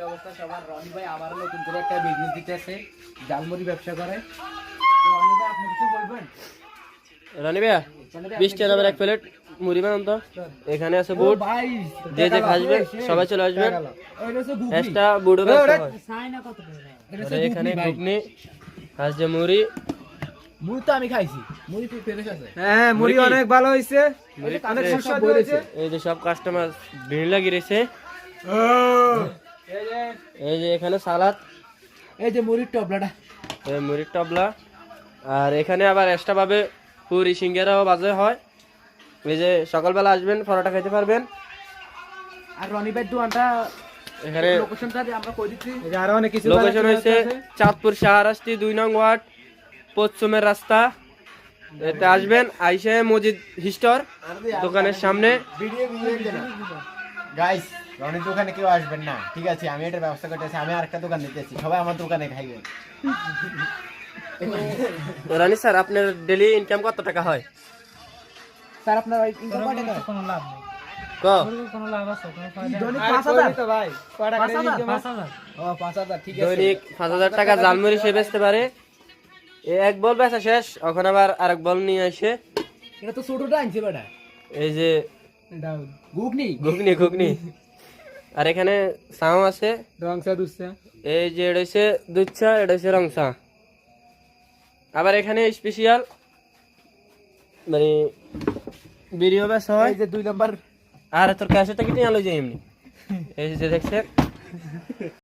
অবস্থা সবার। রনি ভাই আবার নতুন করে একটা বিজনেস দিতেছে, জালমুড়ি ব্যবসা করে। তো রনি ভাই আপনি কিছু বলবেন? রানি ভাইয়া 20 টাকা দামের এক প্লেট মুড়ি বানান তো। এখানে আছে বুট, ভাই যে যে খাসবেন সবাই চলে আসবেন। এক্সট্রা বুটও ব্যবসা হয়। আর এখানে ঘুগনি, আর যে মুড়ি, মুড়ি তো আমি খাইছি, মুড়ি তো ফেরেশ আছে। হ্যাঁ মুড়ি অনেক ভালো হইছে, মুড়ি অনেক fresh। সুস্বাদু হয়েছে। এই যে সব কাস্টমার ভিড় লাগিয়ে রয়েছে। এই যে এখানে সালাদ, এই যে মুড়ির টবলাটা, এই মুড়ির টবলা। আর এখানে আবার এক্সট্রা ভাবে পুরি সিঙ্গারাও বাজে হয়। এই যে সকালবেলা আসবেন, পরোটা খেতে পারবেন। আর রনি ভাই দোকানটা এখানে লোকেশনটা আমরা কই দিচ্ছি। এই যে আরো অনেক কিছু লোকেশন হয়েছে চাঁদপুর শাহরাস্তি 2 নং ওয়ার্ড, পশ্চিমের রাস্তা। এতে আসবেন, আইসে মসজিদ হিস্টোর দোকানের সামনে। গাইস রনির দোকানে কেউ আসবেন না, ঠিক আছে? আমি এটার ব্যবস্থা করতেছি, আমি আরেকটা দোকান দিতেছি, সবাই আমার দোকানে খাইবেন। রানি স্যার, আপনার ডেলি ইনকাম কত টাকা হয়? স্যার আপনার ইনকাম কত টাকা? কোনো লাভ নেই, ক কোনো লাভ আছে কোনো ফায়দা দৈনিক নেই। 5,000 তো ভাই কয়টা করে 5,000? ইনকাম? 5,000। ও 5,000, ঠিক আছে। দৈনিক 5,000 টাকা জালমুড়ি সে বেচতে পারে। এক বল বেচা শেষ, এখন আবার আরেক বল নিয়ে আসে। এটা তো ছোটটা আনছে বেটা, এই যে ঘুগনি। ঘুগনি ঘুগনি। আর এখানে চাও আছে, রংসা দুসা। এই যে এটা হচ্ছে দুধ চা, এটা হচ্ছে রং চা। আবার এখানে স্পেশাল মানে বিড়িও বেচা হয়। এই যে 2 নাম্বার। আর তোর ক্যাশেটটা কি নিয়ে আলো যে এমনি এই যে দেখছেন।